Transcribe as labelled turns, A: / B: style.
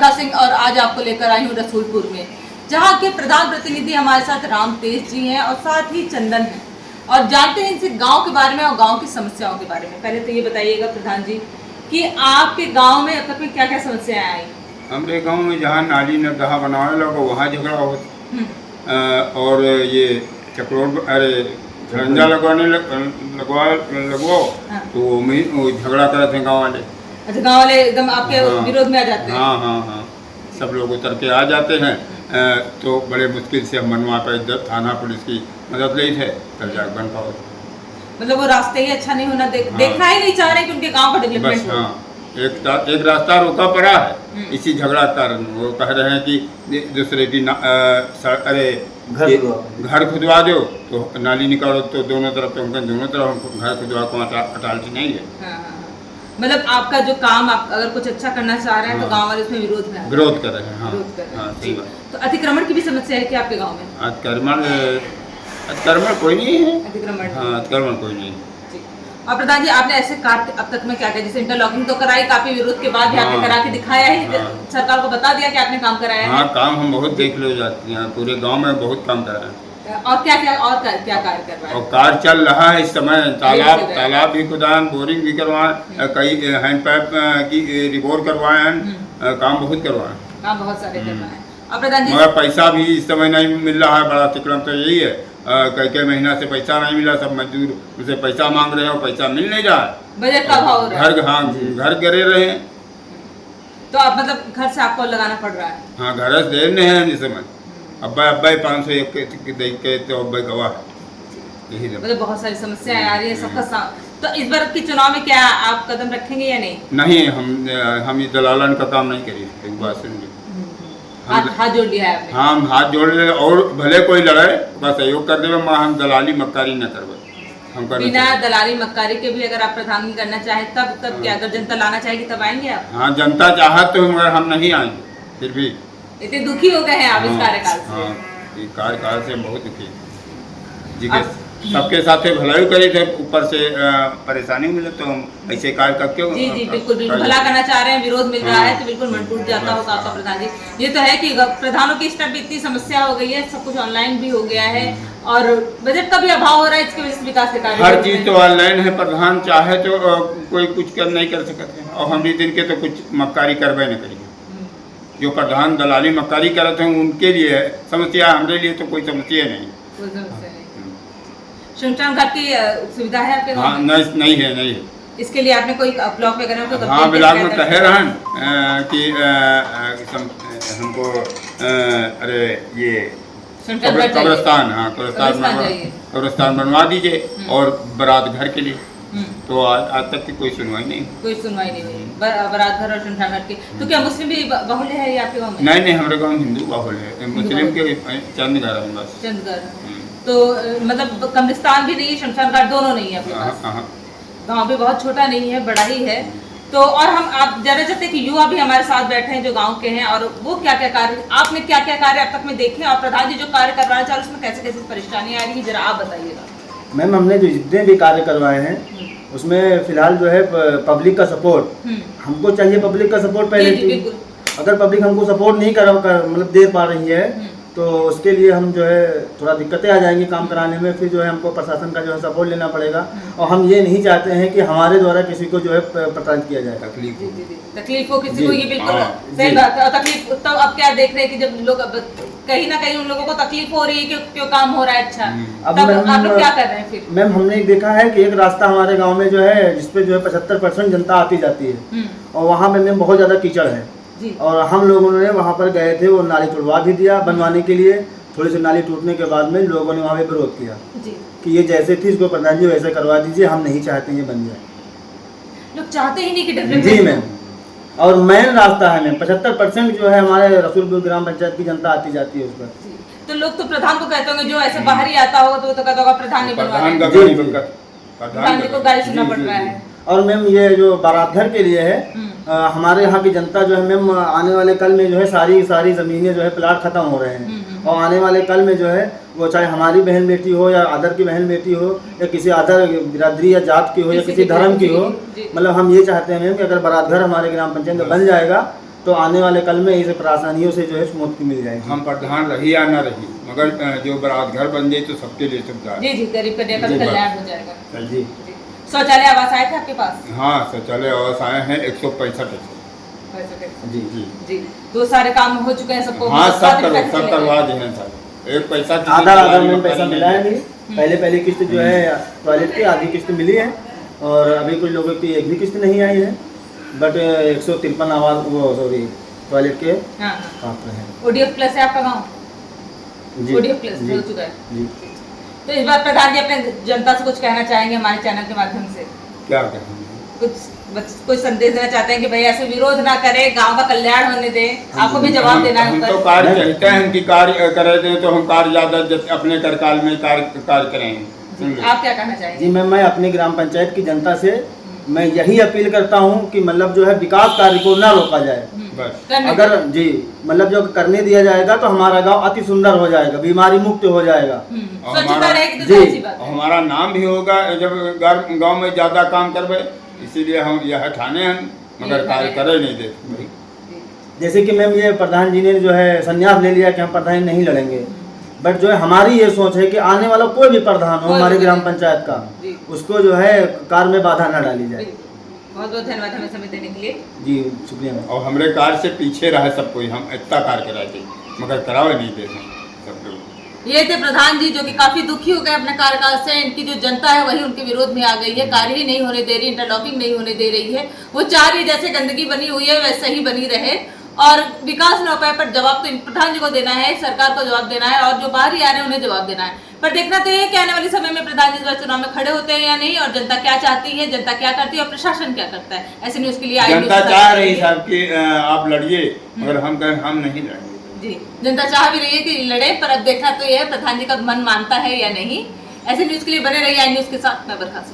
A: स्पर्धा सिंह और आज आपको लेकर आई हूँ रसूलपुर में, जहाँ के प्रधान प्रतिनिधि हमारे साथ राम तेज जी हैं और साथ ही चंदन हैं और जानते हैं इनसे गांव के बारे में और गांव की समस्याओं के बारे में। पहले तो ये बताइएगा प्रधान जी कि आपके गांव में अब तक में क्या क्या समस्याएं आई?
B: हमारे गांव में जहाँ नाली नर्दहा बनाने लगो वहाँ झगड़ा होता और ये चक्रोर अरे झंडा लगवाओ
A: हाँ।
B: तो वो झगड़ा करते हैं गाँव वाले।
A: अच्छा, गांव वाले एकदम आपके विरोध में आ जाते हैं?
B: हाँ, सब लोग उतर के आ जाते हैं। तो बड़े मुश्किल से हम मनवा पाए, थाना पुलिस की मदद ली थे तब जाकर बन पाओ।
A: मतलब वो रास्ते ही अच्छा नहीं होना देखना ही नहीं चाह रहे कि उनके गांव का डेवलपमेंट हो।
B: एक रास्ता रोका पड़ा है इसी झगड़ा कारण। वो कह रहे हैं कि दूसरे की अरे घर खुदवा दो तो नाली निकालो, तो दोनों तरफ तो उनके दोनों तरफ घर खुदवा को अटालती नहीं है।
A: हाँ। मतलब आपका जो काम आप अगर कुछ अच्छा करना चाह रहे हैं तो गांव वाले उसमें विरोध
B: कर रहे हैं। हाँ, सही बात।
A: तो अतिक्रमण की भी समस्या है क्या आपके गाँव में?
B: अतिक्रमण कोई नहीं है।
A: अतिक्रमण
B: कोई नहीं।
A: और प्रधान जी आपने ऐसे कार्य अब तक में क्या किया? जैसे इंटरलॉकिंग तो कराई, काफी विरोध के बाद भी आपने करा के दिखाया ही, सरकार को बता दिया कि आपने काम कराया है।
B: हाँ, काम हम बहुत देख लो जाते हैं, पूरे गांव में बहुत काम करा है।
A: और क्या कार्य कर रहा है?
B: और कार्य चल रहा है इस समय। तालाब भी खुदान, बोरिंग भी करवाए, कई हैंडपैप की रिपोर्ट करवाए हैं, काम बहुत करवाए।
A: काम बहुत सारे करवाए हैं। और प्रधान जी
B: मगर पैसा भी इस समय नहीं मिल रहा है। बड़ा तिक्रम तो यही है, कई महीना से पैसा नहीं मिला। सब मजदूर उसे पैसा मांग रहे हैं और पैसा मिल नहीं रहा है।
A: बजट का अभाव हो रहा है।
B: घर गिरे रहे हैं
A: तो आप मतलब घर से आपको लगाना पड़ रहा है?
B: हाँ, घर से देने हैं इस समय। अब्बा 501 के तो अब्बा गवाह यही
A: मतलब बहुत सारी समस्याएं आ रही है सबका। तो इस बार के चुनाव में क्या आप कदम रखेंगे या नहीं?
B: नहीं, हम ये दलालन का काम नहीं करेंगे। एक बात सुनिए,
A: हाथ जोड़ लिया है आपने?
B: हाँ, हम हाथ जोड़ रहे और भले कोई लड़े बस सहयोग कर देवे, हम दलाली मक्कारी न करवे। हम
A: बिना दलाली मक्कारी के भी अगर आप प्रधानगी करना चाहे तब क्या? अगर जनता लाना चाहेगी तब आएंगे आप?
B: हाँ, जनता चाहत तो मगर हम नहीं आएंगे। फिर भी
A: इतने दुखी हो गए हैं आप इस कार्यकाल से?
B: हाँ, कार्यकाल से बहुत दुखी जी। सबके साथ भलाई करी थे, ऊपर से परेशानी मिले तो हम ऐसे कार्य करके
A: जी बिल्कुल भला करना चाह रहे हैं, विरोध मिल रहा है तो बिल्कुल मन टूट जाता होगा आपका। प्रधान जी ये तो है कि प्रधानों की इस टाइप इतनी समस्या हो गई है, सब कुछ ऑनलाइन भी हो गया है और बजट का भी अभाव हो रहा है, इसकी वजह से विकास के कार्य
B: हर चीज तो ऑनलाइन है। प्रधान चाहे तो कोई कुछ नहीं कर सकते और हम दिन के तो कुछ मक्कारी करवे न करेंगे। जो प्रधान दलाली मक्कारी करते हैं उनके लिए है समस्या, हमारे लिए तो कोई समस्या नहीं।
A: श्मशान घाट की सुविधा है आपके गाँव में?
B: नहीं है।
A: इसके लिए आपने कोई ब्लॉक वगैरह में?
B: हाँ, ब्लॉक में कहे रहन कि हमको अरे ये कब्रिस्तान, हाँ कब्रिस्तान बनवा दीजिए और बारात घर के लिए। तो आज तक की कोई सुनवाई नहीं हुई।
A: बारात घर और श्मशान घाट की तो क्या मुस्लिम भी बाहुल्य है या आपके गाँव में?
B: नहीं, हमारे गाँव में हिंदू बाहुल्य है। मुस्लिम के चंद घर है बस।
A: चंद घर तो मतलब कब्रिस्तान भी नहीं, श्मशान घाट दोनों नहीं है आपके पास? गाँव भी बहुत छोटा नहीं है, बड़ा ही है। तो और हम आप जरा चाहते कि युवा भी हमारे साथ बैठे हैं जो गांव के हैं और वो क्या कार्य आपने क्या कार्य अब तक में देखे और प्रधान जी जो कार्य करवाना चाह रहे हैं उसमें कैसे परेशानी आ रही है, जरा आप बताइएगा।
C: मैम, हमने जो जितने भी कार्य करवाए हैं उसमें फिलहाल जो है पब्लिक का सपोर्ट हमको चाहिए। पब्लिक का सपोर्ट पहले, अगर पब्लिक हमको सपोर्ट नहीं मतलब दे पा रही है तो उसके लिए हम जो है थोड़ा दिक्कतें आ जाएंगी काम कराने में। फिर जो है हमको प्रशासन का जो है सपोर्ट लेना पड़ेगा और हम ये नहीं चाहते हैं कि हमारे द्वारा किसी को जो है प्रताड़ित किया जाए।
A: तकलीफ हो किसी को, ये बिल्कुल सही बात है। और तकलीफ तब अब क्या देख रहे हैं कि जब लोग कहीं ना कहीं उन लोगों को तकलीफ हो रही है कि क्यों काम हो रहा है अच्छा, तब आप लोग क्या कर रहे हैं फिर?
C: मैम, हमने देखा है कि एक रास्ता हमारे गाँव में जो है जिसपे जो है 75% जनता आती जाती है और वहाँ में बहुत ज़्यादा कीचड़ है और हम लोगों ने वहाँ पर गए थे, वो नाली तोड़वा भी दिया बनवाने के लिए। थोड़ी सी नाली टूटने के बाद में लोगों ने वहाँ पे विरोध किया कि ये जैसे थी इसको प्रधान जी वैसे करवा दीजिए, हम नहीं चाहते ये बन जाए।
A: लोग चाहते ही नहीं कि डेवलपमेंट।
C: जी मैम, और मेन रास्ता है मैम 75% जो है हमारे रसूलपुर ग्राम पंचायत की जनता आती जाती है उस पर।
A: तो लोग तो प्रधान को कहते होंगे, जो ऐसे बाहर ही आता होगा तो वो तो कहता होगा प्रधान नहीं बनवा रहे, प्रधान को गाली सुनना पड़ रहा है।
C: और मैम ये जो बारात घर के लिए है हमारे यहाँ की जनता जो है मैम आने वाले कल में जो है सारी ज़मीनें जो है प्लाट खत्म हो रहे हैं और आने वाले कल में जो है वो चाहे हमारी बहन बेटी हो या अदर की बहन बेटी हो या किसी अदर बिरादरी या जात की हो या किसी धर्म की हो, मतलब हम ये चाहते हैं मैम कि अगर बारात घर हमारे ग्राम पंचायत में बन जाएगा तो आने वाले कल में इस परेशानियों से जो है मुक्ति मिल जाएगी।
B: हम प्रधान रही या ना रही, मगर जो बारात घर बन जाए तो सबके लिए सुविधा है।
A: जी जी, गरीब कन्या का
C: जी,
A: कल्याण हो जाएगा।
C: जी
A: जी। शौचालय आवास आए थे आपके पास?
B: हाँ, शौचालय आवास आए हैं 165।
C: जी
B: जी
A: जी, तो सारे काम हो चुके हैं सबको?
B: हाँ, सब करवा दिए हैं सर। एक पैसा
C: आधा में पैसा मिला है नहीं। पहले किस्त जो है टॉयलेट की आधी किस्त मिली है और अभी कुछ लोगों की एक भी किस्त नहीं आई है, बट 153 आवास वो सॉरी टॉयलेट के
A: हाँ
C: पात्र हैं।
A: ODF प्लस है आपका गाँव?
C: जी
A: ODF प्लस हो चुका है।
C: जी।
A: तो इस बार प्रधान जी अपने जनता से कुछ कहना चाहेंगे हमारे चैनल के माध्यम से?
B: क्या कहेंगे?
A: कुछ संदेश देना चाहते हैं कि भाई ऐसे विरोध ना करें, गांव का कल्याण होने दें, आपको भी जवाब देना है।
B: हम तो कार्य चाहते हैं कि कार्य करे दें, तो हम कार्य ज्यादा अपने कार्यकाल में कार्य करेंगे।
A: आप क्या कहना चाहेंगे?
C: जी मैं अपनी ग्राम पंचायत की जनता से मैं यही अपील करता हूं कि मतलब जो है विकास कार्य को ना रोका जाए।
B: बस
C: अगर जी मतलब जो करने दिया जाएगा तो हमारा गांव अति सुंदर हो जाएगा, बीमारी मुक्त हो जाएगा।
A: स्वच्छता रहेगी तो ऐसी बात है।
B: हमारा नाम भी होगा जब गांव में ज्यादा काम करवे, इसीलिए हम यह ठाने हैं, मगर कार्य करे नहीं देते।
C: जैसे कि मैम ये प्रधान जी ने जो है संन्यास ले लिया कि हम प्रधान नहीं लड़ेंगे, बट जो है हमारी ये सोच है कि आने वाला कोई भी प्रधान हो हमारे ग्राम पंचायत का, उसको जो है कार्य में बाधा न डाली जाए।
A: बहुत बहुत धन्यवाद हमें समय देने के लिए।
C: जी शुक्रिया मैम।
B: और हमारे कार्य से पीछे रहे सब कोई, हम इतना कार्य कराते मगर करावे नहीं देते सब लोग।
A: ये थे प्रधान जी जो कि काफी दुखी हो गए अपने कार्यकाल से। इनकी जो जनता है वही उनके विरोध में आ गई है, कार्य ही नहीं होने दे रही, इंटरलॉकिंग नहीं होने दे रही है। वो चाह रही जैसे गंदगी बनी हुई है वैसे ही बनी रहे और विकास न हो पाए, पर जवाब तो प्रधान जी को देना है, सरकार को जवाब देना है और जो बाहर आ रहे हैं उन्हें जवाब देना है। पर देखना तो ये कि आने वाले समय में प्रधान जी चुनाव में खड़े होते हैं या नहीं, और जनता क्या चाहती है, जनता क्या करती है और प्रशासन क्या करता है। ऐसे न्यूज के लिए
B: जनता चाह रही साहब कि आप लड़िए, मगर हम नहीं लड़ेंगे।
A: जी, जनता चाह भी रही है कि लड़े, पर अब देखना तो ये है प्रधान जी का मन मानता है या नहीं। ऐसे न्यूज के लिए बने रहिए आई न्यूज के साथ। मैं बरखा।